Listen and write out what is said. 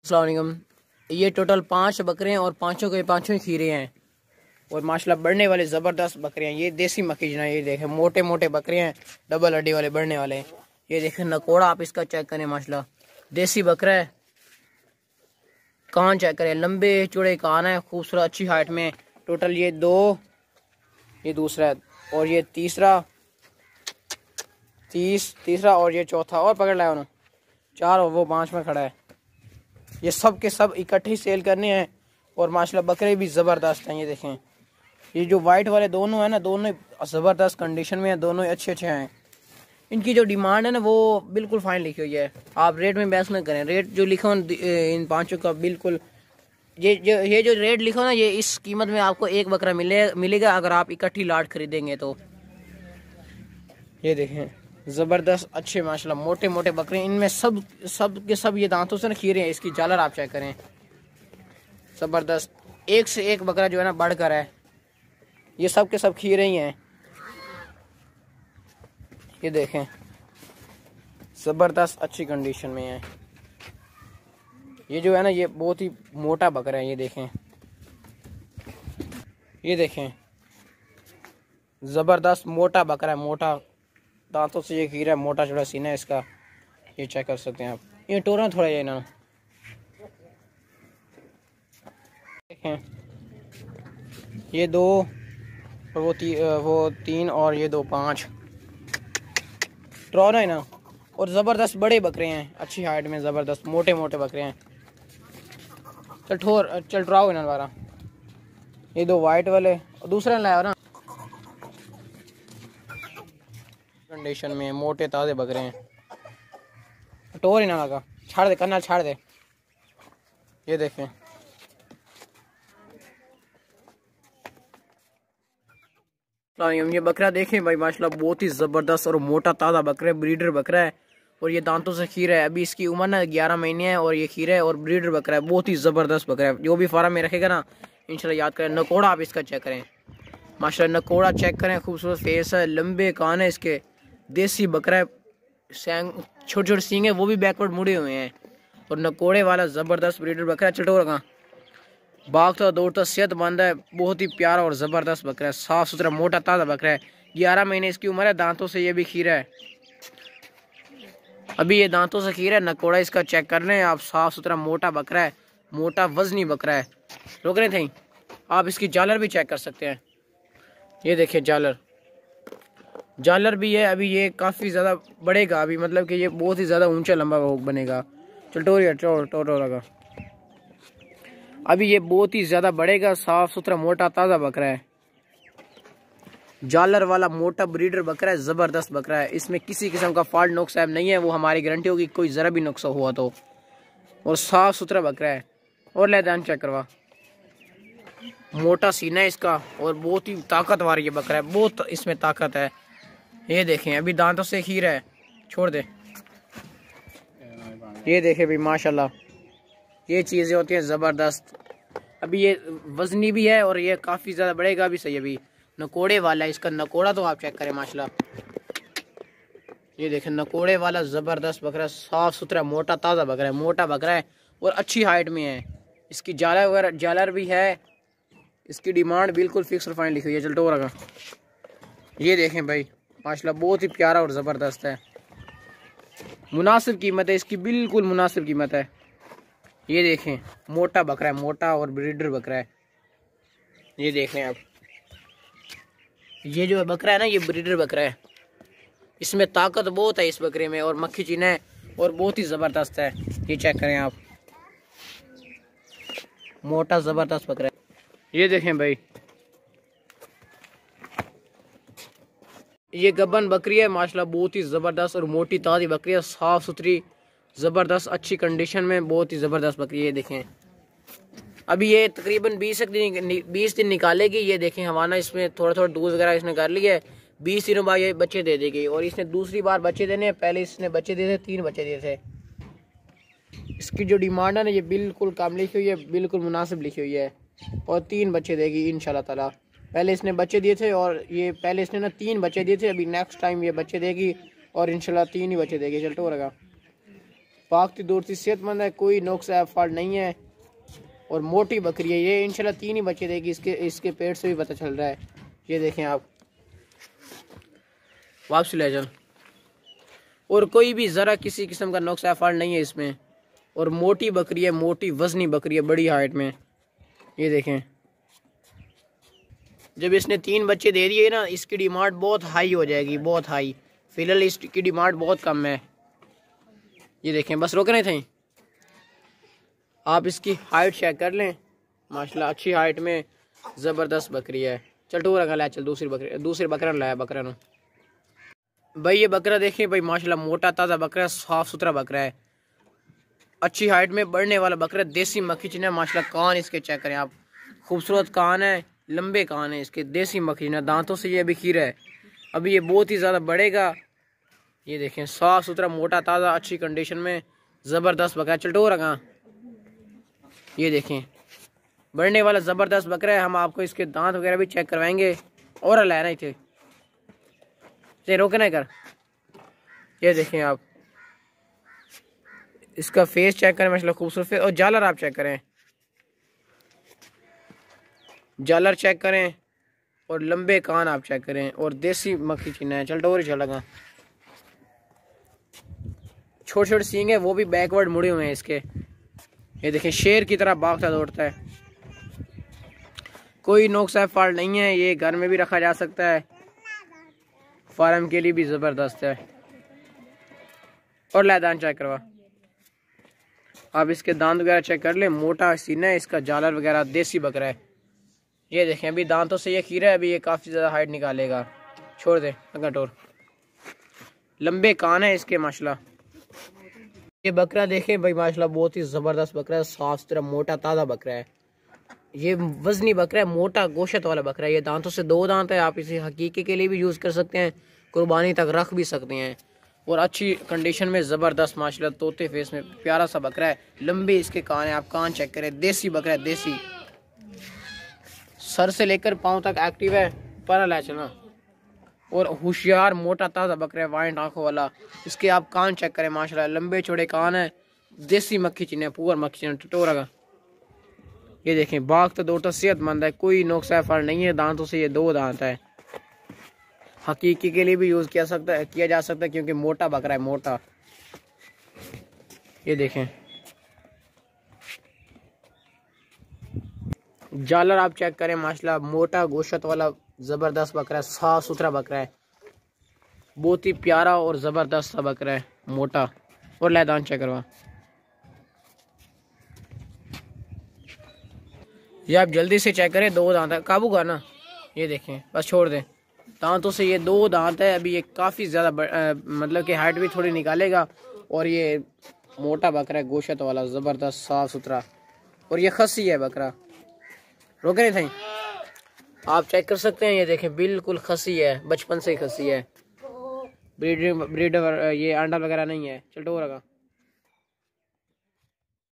अस्सलाम वालेकुम। ये टोटल 5 बकरे हैं और पांचों के पांचों ही खीरे हैं और माशाल्लाह बढ़ने वाले ज़बरदस्त बकरे हैं। ये देसी मखीजना, ये देखें मोटे मोटे बकरे हैं, डबल हड्डी वाले बढ़ने वाले हैं। ये देखें नकोड़ा, आप इसका चेक करें, माशाल्लाह देसी बकरा है। कान चेक करें, लंबे चौड़े कान है, खूबसूरत अच्छी हाइट में। टोटल ये 2, ये दूसरा है और ये तीसरा और ये चौथा और पकड़ लाया उन्होंने 4 और वो 5 में खड़ा है। ये सब के सब इकट्ठे ही सेल करने हैं और माशाल्लाह बकरे भी ज़बरदस्त हैं। ये देखें, ये जो वाइट वाले दोनों हैं ना, दोनों ज़बरदस्त कंडीशन में हैं, दोनों अच्छे अच्छे हैं। इनकी जो डिमांड है ना वो बिल्कुल फाइन लिखी हुई है, आप रेट में बहस न करें। रेट जो लिखा हो इन पांचों का बिल्कुल, ये जो रेट लिखा ना, ये इस कीमत में आपको एक बकरा मिलेगा अगर आप इकट्ठी लाट खरीदेंगे तो। ये देखें ज़बरदस्त अच्छे माशाल्लाह मोटे मोटे बकरे, इनमें सब के सब ये दांतों से ना खीरे हैं। इसकी झालर आप चेक करें, ज़बरदस्त एक से एक बकरा जो है ना बढ़कर है। ये सब के सब खीरे ही हैं। ये देखें ज़बरदस्त अच्छी कंडीशन में है। ये जो है ना ये बहुत ही मोटा बकरा है। ये देखें ज़बरदस्त मोटा बकरा है, मोटा दांतों से ये खीरा है, मोटा चौड़ा सीना है इसका। ये चेक कर सकते हैं आप। ये टोरा थोड़ा ये ना देखें, ये 2 और वो 3 और ये 2 5 ट्रॉन है ना। और ज़बरदस्त बड़े बकरे हैं, अच्छी हाइट में, ज़बरदस्त मोटे मोटे बकरे हैं। चल ट्राओ है ना वाला। ये 2 वाइट वाले और दूसरा लाया ना कंडीशन में, मोटे ताज़े बकरे हैं। टोर ही ना लगा, छाड़ दे कन्ना, छाड़ दे। ये देखें ये बकरा देखें भाई, माशाल्लाह बहुत ही ज़बरदस्त और मोटा ताज़ा बकरा है, ब्रीडर बकरा है और ये दांतों से खीरा है। अभी इसकी उम्र ना 11 महीने है और ये खीरा है और ब्रीडर बकरा है, बहुत ही ज़बरदस्त बकरा है। जो भी फार्म में रखेगा ना इंशाल्लाह याद करें। नकोड़ा आप इसका चेक करें, माशाल्लाह नकोड़ा चेक करें, खूबसूरत फेस है, लंबे कान है इसके, देसी बकरा है। छोटे छोटे सींग है, वो भी बैकवर्ड मुड़े हुए हैं और नकोड़े वाला ज़बरदस्त ब्रीडर बकरा है। चटोर का भागता दौड़ता सेहतमंद है, बहुत ही प्यारा और ज़बरदस्त बकरा है, साफ़ सुथरा मोटा ताज़ा बकरा है। 11 महीने इसकी उम्र है, दांतों से ये भी खीरा है, अभी ये दांतों से खीरा है। नकोड़ा इसका चेक कर लें आप, साफ़ सुथरा मोटा बकरा है, मोटा वजनी बकरा है। रोक रहे थे आप, इसकी झालर भी चेक कर सकते हैं। ये देखिए झालर भी है। अभी ये काफ़ी ज़्यादा बढ़ेगा, अभी मतलब कि ये बहुत ही ज़्यादा ऊंचा लंबा बनेगा। टोरा का अभी ये बहुत ही ज़्यादा बढ़ेगा, साफ़ सुथरा मोटा ताज़ा बकरा है, झालर वाला मोटा ब्रीडर बकरा है, ज़बरदस्त बकरा है। इसमें किसी किस्म का फॉल्ट नुक्सा नहीं है, वो हमारी गारंटी होगी कोई ज़रा भी नुक्सा हुआ तो। और साफ़ सुथरा बकरा है। और लैदान चेक करवा, मोटा सीना है इसका और बहुत ही ताकतवर ये बकरा है, बहुत इसमें ताकत है। ये देखें अभी दांतों से खीरा है, छोड़ दे। ये देखें भाई माशाल्लाह, ये चीज़ें होती हैं ज़बरदस्त। अभी ये वजनी भी है और ये काफ़ी ज़्यादा बढ़ेगा भी। सही अभी नकोड़े वाला है इसका, नकोड़ा तो आप चेक करें माशाल्लाह। ये देखें नकोड़े वाला ज़बरदस्त बकरा, साफ़ सुथरा मोटा ताज़ा बकरा है, मोटा बकरा है और अच्छी हाइट में है। इसकी झालर भी है। इसकी डिमांड बिल्कुल फिक्स और फाइन लिखी हुई है। चल टोरा का ये देखें भाई माशाल्लाह, बहुत ही प्यारा और ज़बरदस्त है। मुनासिब कीमत है इसकी, बिल्कुल मुनासिब कीमत है। ये देखें मोटा बकरा है, मोटा और ब्रीडर बकरा है। ये देखें आप, ये जो बकरा है ना ये ब्रीडर बकरा है, इसमें ताकत बहुत है इस बकरे में और मक्खी चीना है और बहुत ही ज़बरदस्त है। ये चेक करें आप, मोटा ज़बरदस्त बकरा है। ये देखें भाई, ये गब्बन बकरी है माशाल्लाह, बहुत ही ज़बरदस्त और मोटी ताज़ी बकरी है, साफ़ सुथरी ज़बरदस्त अच्छी कंडीशन में, बहुत ही ज़बरदस्त बकरी है। ये देखें अभी ये तकरीबन 20 दिन निकालेगी। ये देखें हवाना इसमें थोड़ा थोड़ा दूध वगैरह इसने कर लिया है। 20 दिनों बाद ये बच्चे दे देगी और इसने दूसरी बार बच्चे देने हैं। पहले इसने बच्चे दिए थे, 3 बच्चे दिए थे। इसकी जो डिमांड है ना ये बिल्कुल कम लिखी हुई है, बिल्कुल मुनासिब लिखी हुई है और 3 बच्चे देगी इंशाल्लाह ताला। पहले इसने बच्चे दिए थे और ये पहले इसने ना 3 बच्चे दिए थे, अभी नेक्स्ट टाइम ये बच्चे देगी और इंशाल्लाह 3 ही बच्चे देगी। चल टोरेगा भागती दौड़ती सेहतमंद है, कोई नुक्स है फॉल्ट नहीं है और मोटी बकरी है ये। इंशाल्लाह 3 ही बच्चे देगी, इसके पेट से भी पता चल रहा है। ये देखें आप, वापस ले जाओ। और कोई भी ज़रा किसी किस्म का नुक्स है फॉल्ट नहीं है इसमें। और मोटी बकरी है, मोटी वजनी बकरी है, बड़ी हाइट में। ये देखें, जब इसने 3 बच्चे दे दिए ना, इसकी डिमांड बहुत हाई हो जाएगी, बहुत हाई। फिलहाल इसकी डिमांड बहुत कम है। ये देखें, बस रोक रहे थे। आप इसकी हाइट चेक कर लें, माशाल्लाह अच्छी हाइट में ज़बरदस्त बकरी है। चल टूर रखा लाया, चल दूसरी बकरा लाया बकरा नो भाई। ये बकरा देखें भाई, माशाल्लाह मोटा ताज़ा बकरा, साफ सुथरा बकरा है, अच्छी हाइट में बढ़ने वाला बकरा, देसी मक्खी चिन्ह है माशाल्लाह। कान इसके चेक करें आप, खूबसूरत कान है, लंबे कान है इसके, देसी मक्खी चिन्ह, दांतों से ये अभी खीरा है, अभी ये बहुत ही ज़्यादा बढ़ेगा। ये देखें, साफ सुथरा मोटा ताज़ा अच्छी कंडीशन में ज़बरदस्त बकरा। चल टो रखा, ये देखें बढ़ने वाला ज़बरदस्त बकरा है। हम आपको इसके दांत वगैरह भी चेक करवाएंगे। और लाना ही थे रोके ना कर। ये देखें आप, इसका फेस चेक करें माशाल्लाह, खूबसूरत फेस। और जालर आप चेक करें, जालर चेक करें और लंबे कान आप चेक करें और देसी मक्खी चिन्ह है। चल टोर ही चलेगा। छोटे छोटे सींग है, वो भी बैकवर्ड मुड़े हुए हैं इसके। ये देखें, शेर की तरह भागता दौड़ता है, कोई नुक्स है फॉल्ट नहीं है। ये घर में भी रखा जा सकता है, फार्म के लिए भी ज़बरदस्त है। और लैदान चेक करवा, आप इसके दांत वगैरह चेक कर लें, मोटा सीना है इसका, जालर वगैरह, देसी बकरा है। ये देखें, अभी दांतों से ये खीरा है, अभी ये काफ़ी ज़्यादा हाइट निकालेगा। छोड़ दे अगर टोर, लंबे कान है इसके माशाल्लाह। ये बकरा देखें भाई, माशाल्लाह बहुत ही ज़बरदस्त बकरा है, साफ सुथरा मोटा ताज़ा बकरा है। ये वजनी बकरा है, मोटा गोश्त वाला बकरा है। ये दांतों से 2 दांत है, आप इसे हकीके के लिए भी यूज़ कर सकते हैं, कुर्बानी तक रख भी सकते हैं। और अच्छी कंडीशन में ज़बरदस्त माशाल्लाह तोते फेस में प्यारा सा बकरा है। लंबे इसके कान है, आप कान चेक करें, देसी बकरा है, देसी, सर से लेकर पाँव तक एक्टिव है, पर ला चलना। और होशियार मोटा ताज़ा बकरा है, वाइट आंखों वाला। इसके आप कान चेक करें माशाल्लाह, लंबे चौड़े कान है, देसी मक्खी चिन्ह है, पुअर मक्खी चिन्ह टटोरा। ये देखें, भागता दौड़ता सेहतमंद है, कोई नुक्स है फल नहीं है। दांतों से ये 2 दांत है, हकीकी के लिए भी यूज़ किया जा सकता है क्योंकि मोटा बकरा है, मोटा। ये देखें, जालर आप चेक करें माशाल्लाह, मोटा गोश्त वाला ज़बरदस्त बकरा है, साफ सुथरा बकरा है, बहुत ही प्यारा और ज़बरदस्त सा बकरा है, मोटा। और लैदान चेक करवा, ये आप जल्दी से चेक करें, 2 दांत है, काबू का ना। ये देखें, बस छोड़ दें, दांतों से ये 2 दांत है, अभी ये काफ़ी ज़्यादा मतलब कि हाइट भी थोड़ी निकालेगा। और ये मोटा बकरा है, गोश्त वाला, ज़बरदस्त साफ सुथरा। और ये खस्सी है बकरा, रोके नहीं थे, आप चेक कर सकते हैं। ये देखें, बिल्कुल खस्सी है, बचपन से ही खस्सी है, ब्रीडर ये अंडा वगैरह नहीं है। चल टो रखा।